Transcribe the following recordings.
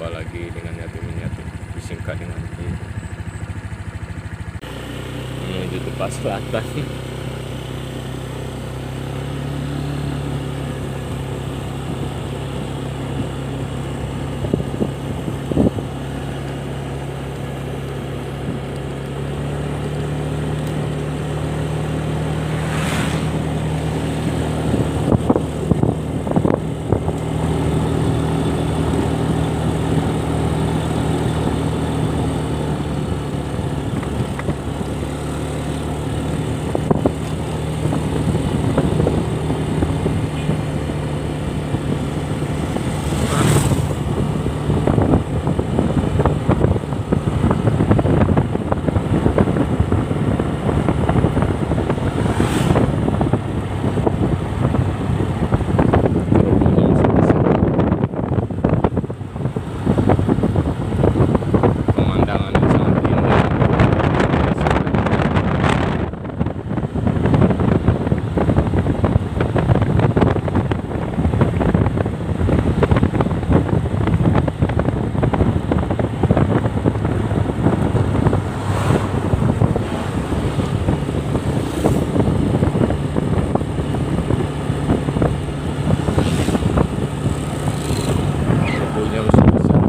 berjumpa lagi dengan Yati Menyatu, disingkat dengan Y, menuju Tepas Selatan. Pemandangan yang sangat indah. Kebunnya besar-besar.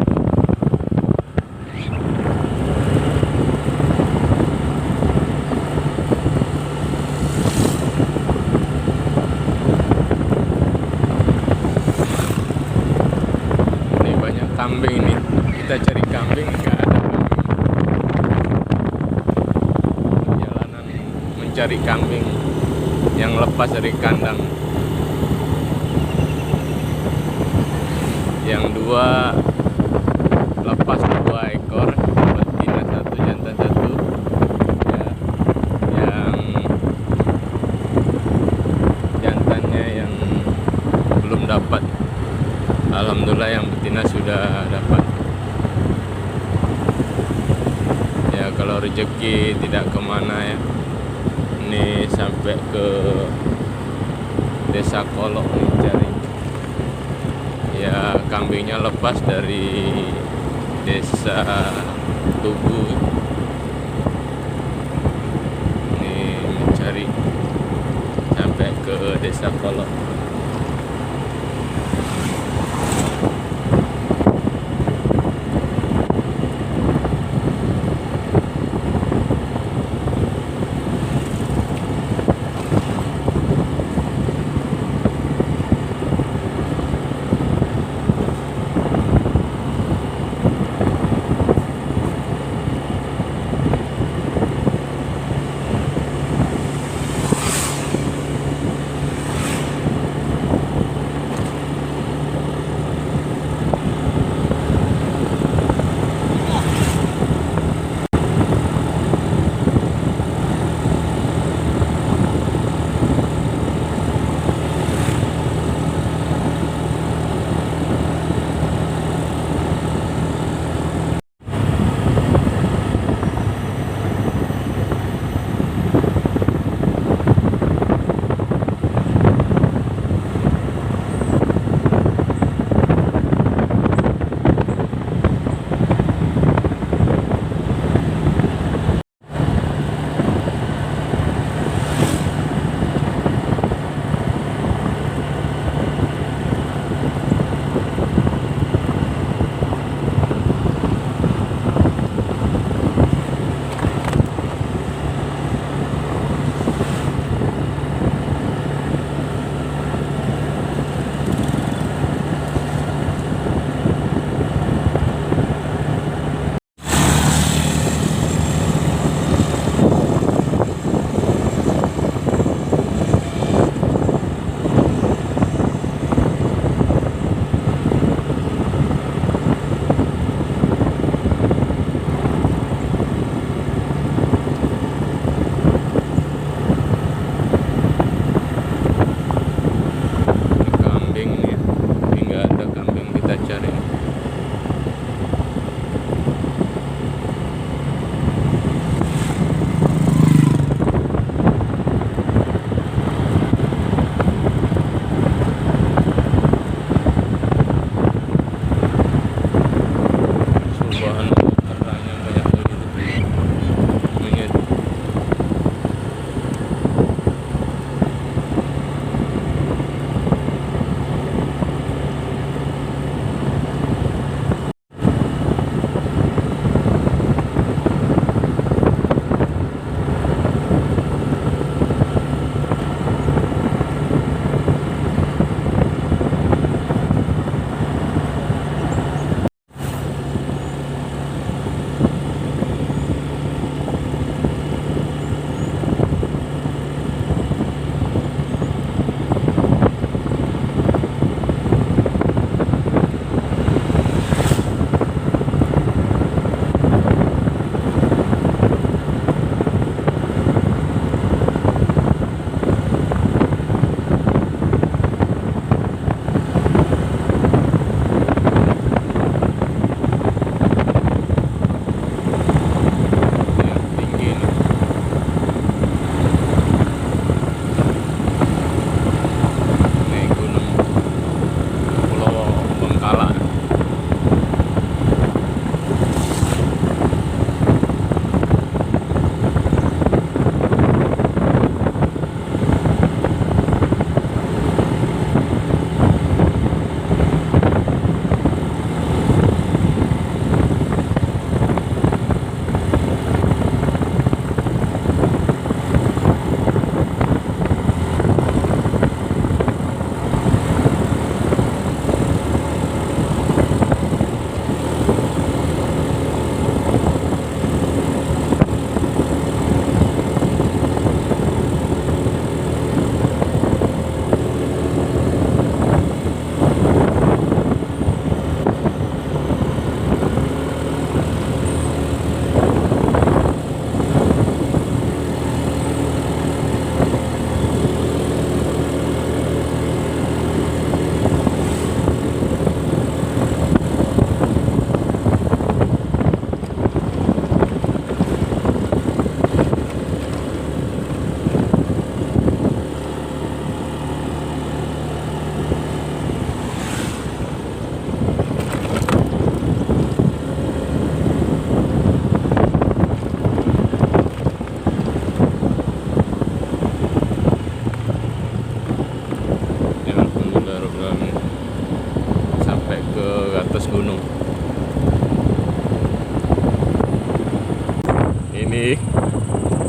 Ini banyak kambing nih. Kita cari kambing nggak ada kambing. Perjalanan mencari kambing yang lepas dari kandang. Yang dua lepas 2 ekor, betina 1, jantan 1. Ya, yang jantannya yang belum dapat. Alhamdulillah yang betina sudah dapat. Ya kalau rezeki tidak kemana ya. Ini sampai ke Desa Kolok nih cari. Ya kambingnya lepas dari Desa Tugu. Ini mencari sampai ke Desa Kolok.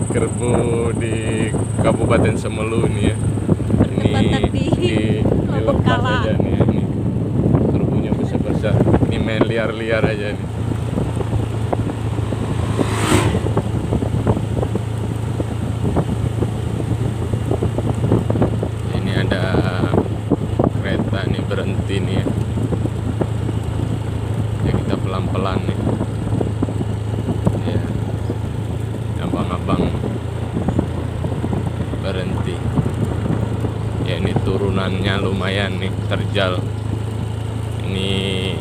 Kerbu di Kabupaten Semelu nih ya. Ini di lepas aja nih ya, ini kerbunya besar-besar. Ini main liar-liar aja nih. Ini ada kereta nih berhenti nih ya. Ya kita pelan-pelan nih. Ya. Abang-abang berhenti. Ya ini turunannya lumayan nih, terjal. Ini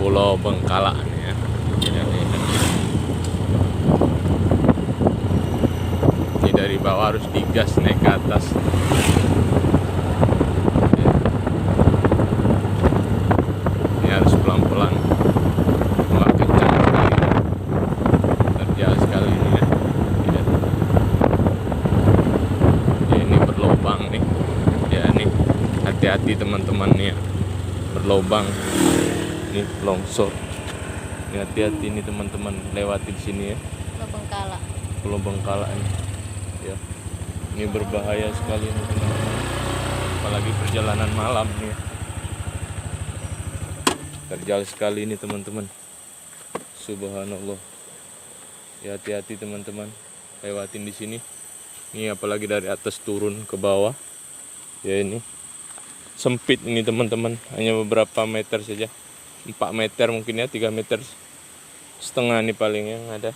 Pulau Bengkala nih ya. Ini dari bawah harus digas naik ke atas. Ya. Ini harus pelan-pelan. Wah, kencang sekali. Terjal sekali ini ya. Ya. Ya ini berlobang nih. Ya ini hati-hati teman-teman nih ya. Berlobang. Ini longsor. Ini hati-hati nih teman-teman lewati di sini ya. Pulau Bengkala. Pulau Bengkala ini. Ya. Ini berbahaya sekali nih teman-teman. Apalagi perjalanan malam nih ya. Terjal sekali ini teman-teman. Subhanallah. Ya hati-hati teman-teman lewatin di sini. Ini apalagi dari atas turun ke bawah. Ya ini sempit ini teman-teman, hanya beberapa meter saja. 4 meter mungkin ya, 3 meter setengah nih paling yang ada.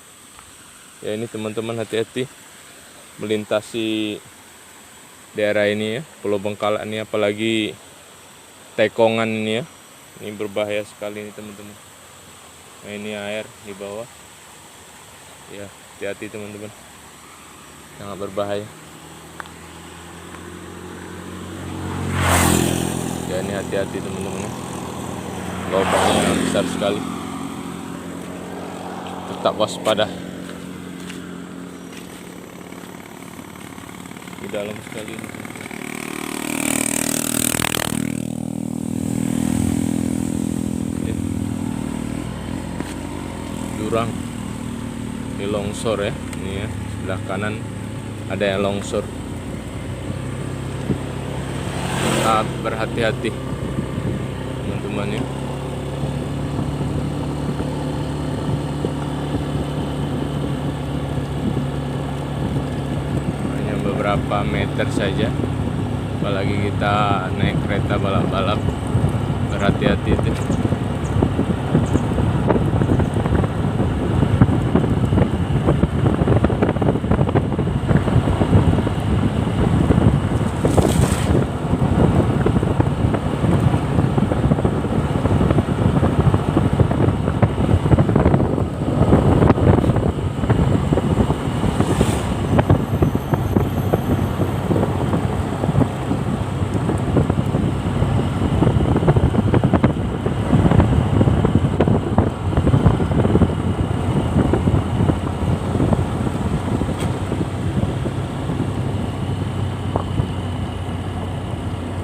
Ya ini teman-teman hati-hati melintasi daerah ini ya, Pulau Bengkala ini, apalagi Tekongan ini ya. Ini berbahaya sekali nih teman-teman. Nah ini air di bawah. Ya hati-hati teman-teman, sangat berbahaya. Ya ini hati-hati teman-teman ya. Lubangnya besar sekali. Tetap waspada. Di dalam sekali ini. Ya. Jurang. Ini longsor ya. Ini ya, sebelah kanan ada yang longsor. Tetap berhati-hati teman-teman ya. Hanya beberapa meter saja, apalagi kita naik kereta balap-balap, berhati-hati itu.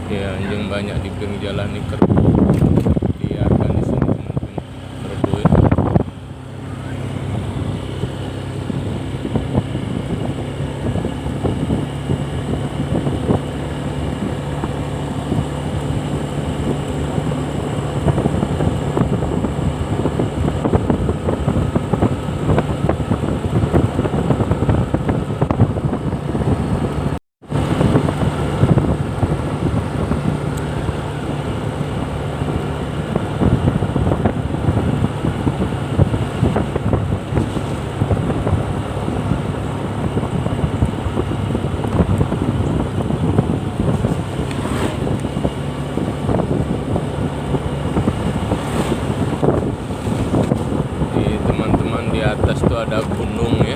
Ya anjing banyak di pinggir jalan nih, kerbu liarkan di sini teman-teman, kerbu ya. Atas tuh ada gunung ya,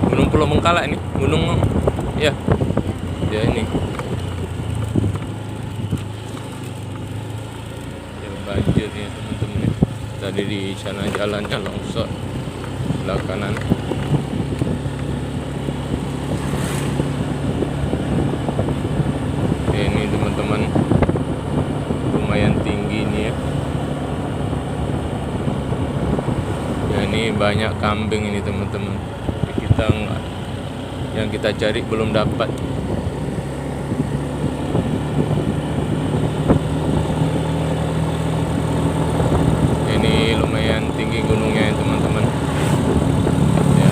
Gunung Pulau Bengkala ini, gunung ya, ya ini ya banjir ya teman-teman ya. Tadi di sana jalannya longsor, sebelah kanan. Ya, ini teman-teman lumayan tinggi nih ya. Ya ini Ini banyak kambing ini teman-teman. Yang kita cari belum dapat. Ini lumayan tinggi gunungnya ya teman-teman. Ya.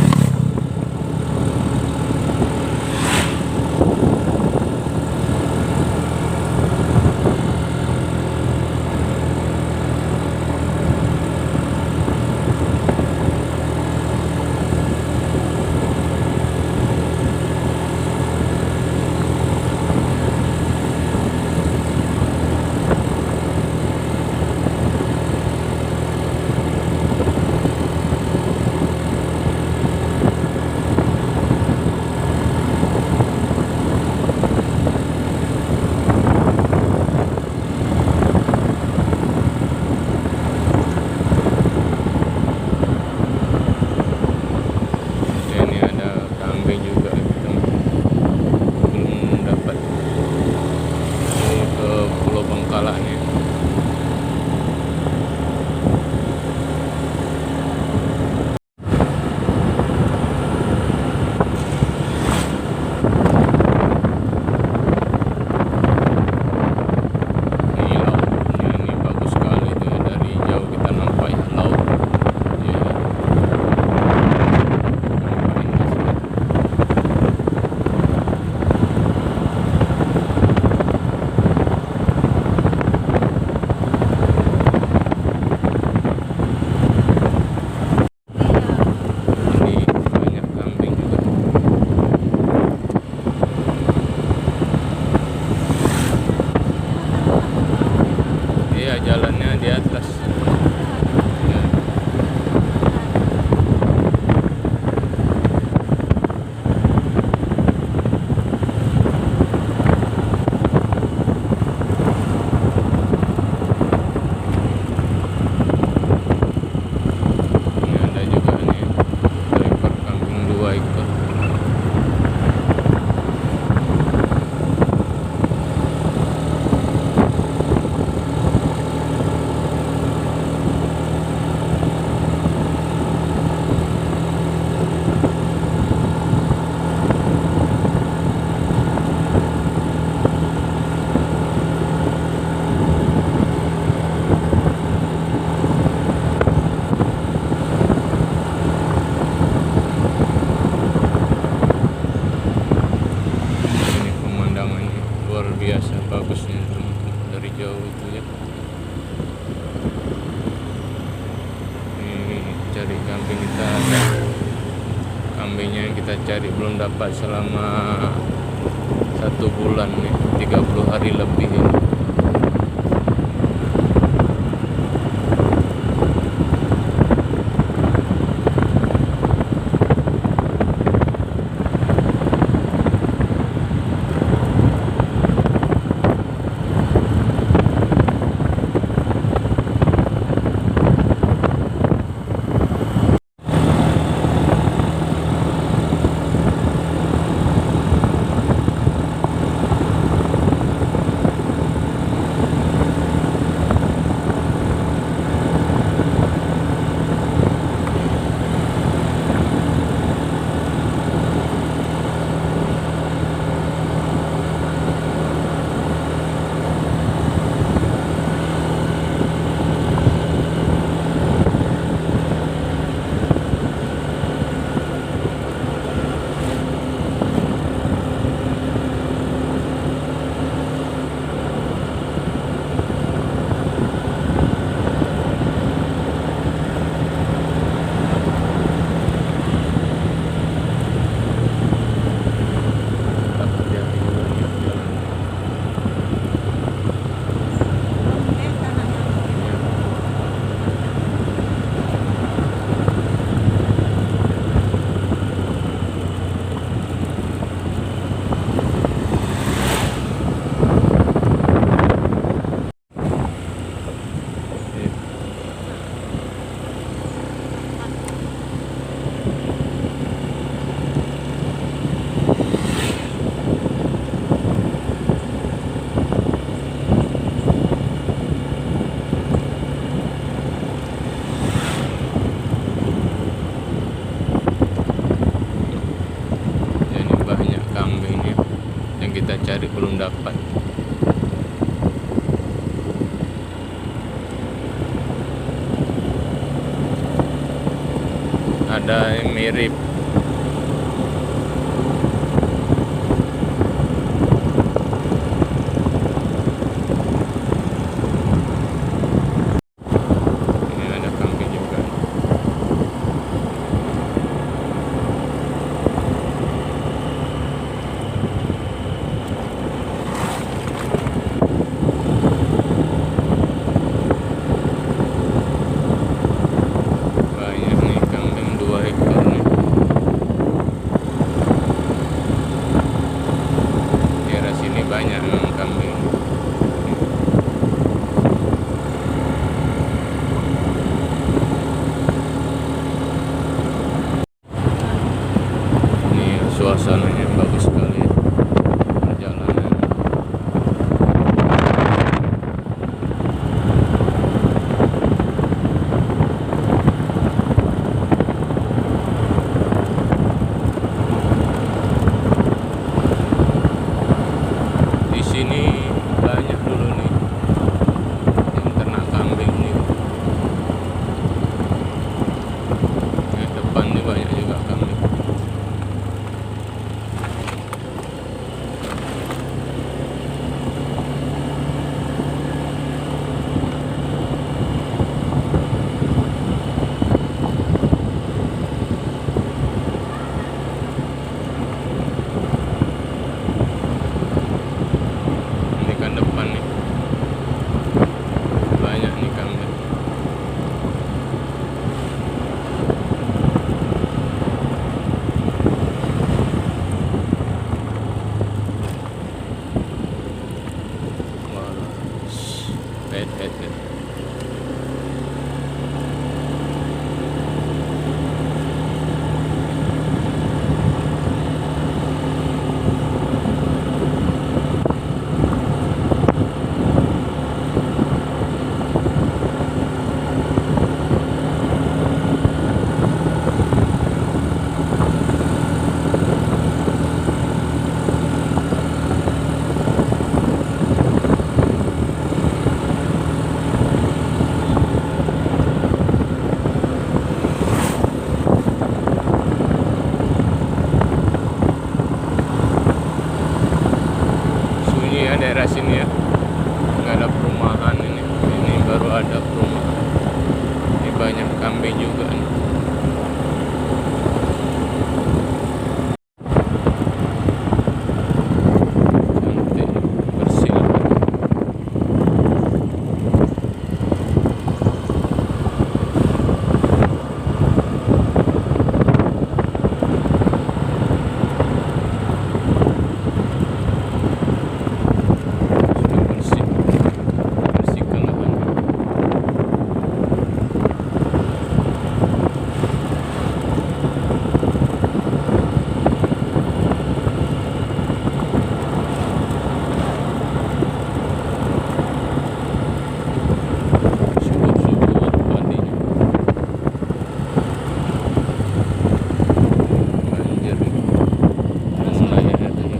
Ini ada kambing juga teman-teman. Belum dapat. Ini ke Pulau Bengkala nih. Ini lautnya ini bagus sekali itu ya. Dari jauh kita nampak ya laut. Ya. Ini banyak kambing juga. Iya, jalannya di atas. Ya. Ini ada juga nih seekor kambing, 2 ekor. Ini pemandangannya luar biasa bagusnya teman-teman dari jauh itu ya. Ini cari kambing kita. Kambingnya yang kita cari belum dapat selama 1 bulan nih, 30 hari lebih ini. cari belum dapat. Ada yang mirip. Ini ada kambing juga. Banyak nih kambing, 2 ekor nih. Daerah sini banyak memang kambing. Ini suasananya bagus sekali ya, perjalanan. Di sini banyak dulu nih yang ternak kambing nih. Di depan nih banyak juga kambing. Ini kan depan nih banyak nih kambing. Wah, head. Sunyi ya daerah sini ya, nggak ada perumahan ini. Ini baru ada perumahan. Ini banyak kambing juga nih. Cantik, bersih. Sudah bersih, bersihkan lahan. Subur-subur padinya. Banjir nih. Mulai ada ya.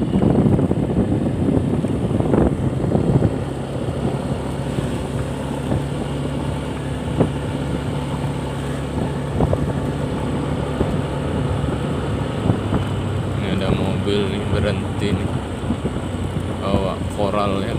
Ini ada mobil nih berhenti nih, bawa koral ya.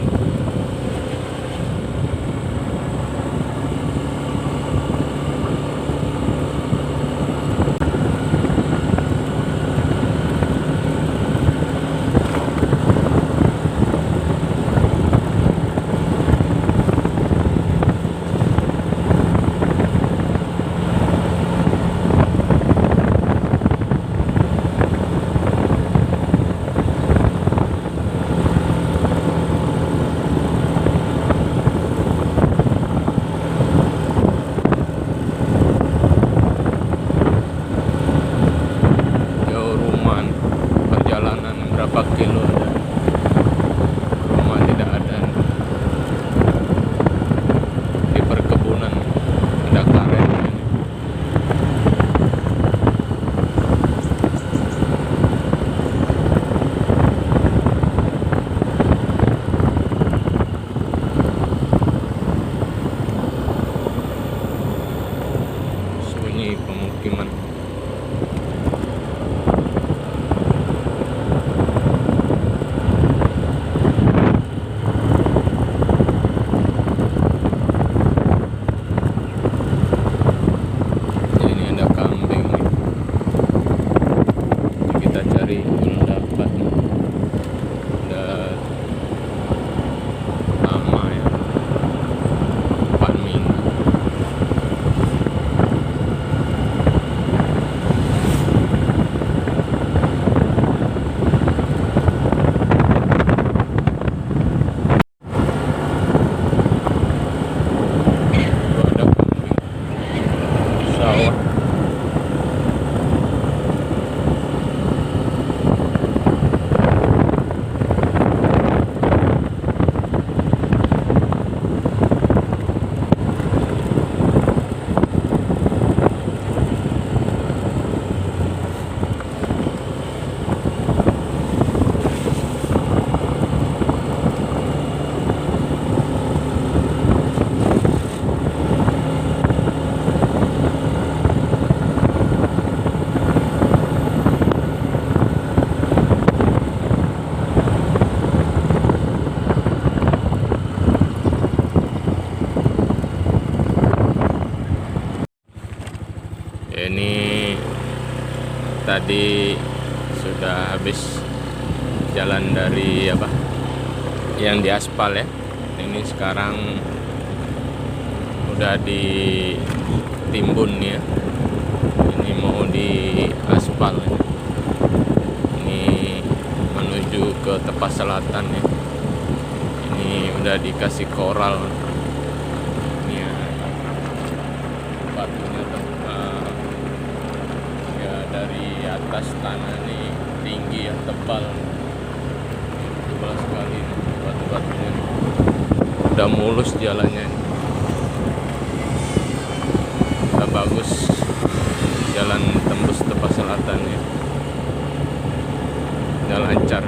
Ini tadi sudah habis jalan dari apa yang di aspal ya. Ini sekarang udah ditimbun ya. Ini mau di aspal ya. Ini menuju ke tepas selatan ya. Ini udah dikasih koral. Ini ya, batunya ya dari atas tanah ini tinggi ya, tebal. Tebal sekali batu-batunya. Udah mulus jalannya. Udah bagus jalan tembus tepas selatan ya. Udah lancar.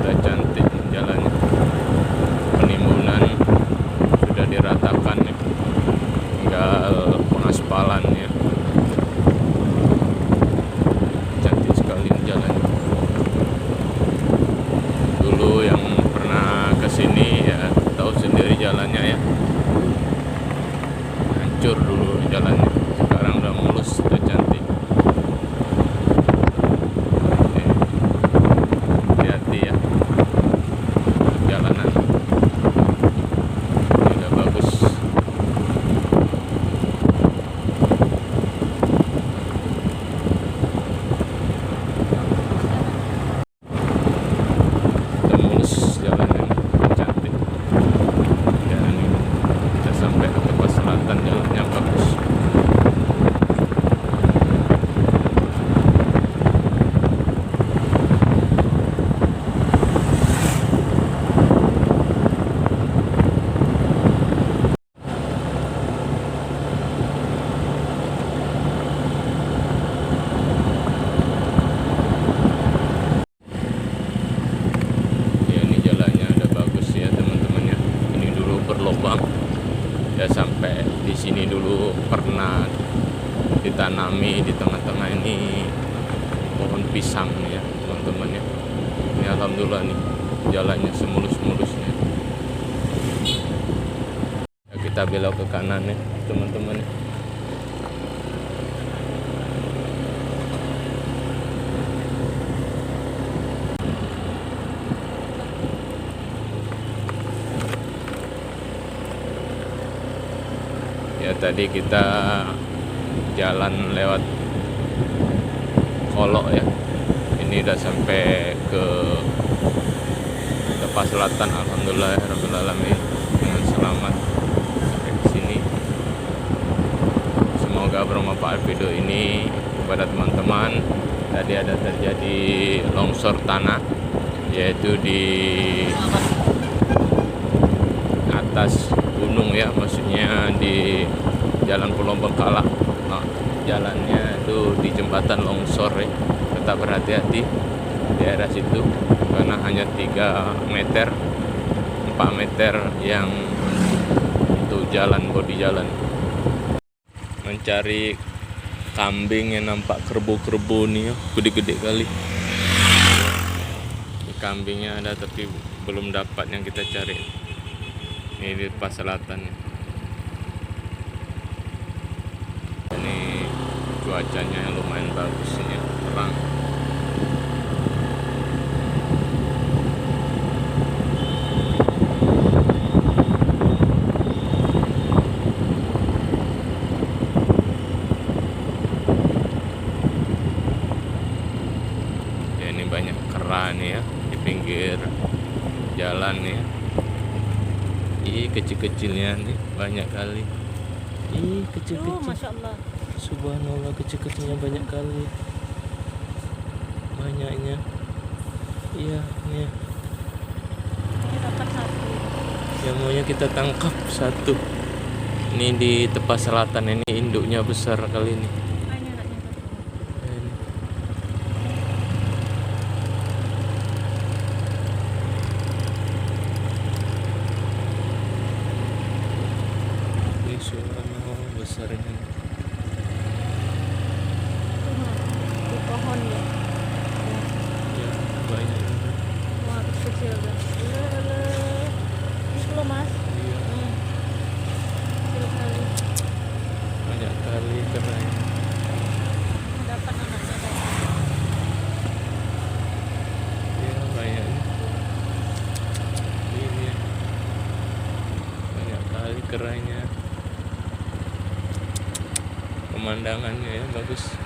Udah cantik jalannya. Penimbunan sudah diratakan ya. Tinggal pengaspalan ya. Cantik sekali jalannya. Dulu yang pernah kesini ya tahu sendiri jalannya ya, hancur dulu jalannya. Sekarang udah mulus, udah cantik. Oke. Hati-hati ya jalanan. Ini udah bagus. Udah mulus jalannya, cantik. Dan ini udah sampai ke tepas selatan, jalannya bagus. Ya ini jalannya udah bagus ya teman-teman ya. Ini dulu berlubang ya, sampai di sini dulu pernah ditanami di tengah-tengah ini pohon pisang ya teman-teman ya. Ini alhamdulillah nih jalannya semulus-mulusnya. Ya, kita belok ke kanan ya teman-teman ya. Ya tadi kita jalan lewat Kolok ya. Ini udah sampai ke tepas selatan, alhamdulillah rabbil alamin, dengan selamat sampai ke sini. Semoga bermanfaat video ini kepada teman-teman. Tadi ada terjadi longsor tanah, yaitu di atas gunung ya, maksudnya di Jalan Pulau Bengkala. Nah, jalannya itu di jembatan longsor ya. Tetap berhati-hati di daerah situ karena hanya 3 meter 4 meter yang untuk jalan, bodi jalan. Mencari kambing yang nampak kerbo-kerbo nih ya, gede-gede kali. Ini kambingnya ada tapi belum dapat yang kita cari. Ini di tepas selatan ya. Ini cuacanya lumayan bagus ini, terang. Ya ini banyak kera nih ya di pinggir jalan nih ya. Ih, kecil-kecilnya nih banyak kali. Ih, kecil-kecil. Masya Allah. Subhanallah, kecil-kecilnya banyak kali. Banyaknya. Iya, nih. Kita dapat 1. Yang maunya kita tangkap 1. Ini di tepas selatan, ini induknya besar kali ini. Hanya anaknya 1. Ini. Ini subhanallah besarnya. Di pohon ya. Ya, banyak. kecil guys. Ini loh mas. Iya, Kecil kali. banyak kali kerahnya. Dapat anaknya tadi. Iya, banyak ini banyak kali kerahnya. Pemandangannya ya bagus.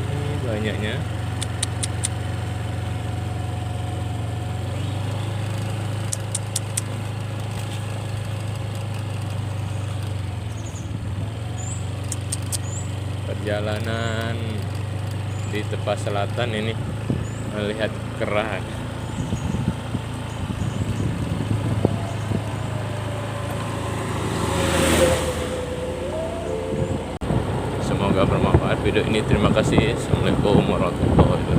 Ini banyaknya. Perjalanan di tepas selatan ini melihat kerah. Semoga bermanfaat video ini. Terima kasih. Assalamualaikum warahmatullahi wabarakatuh.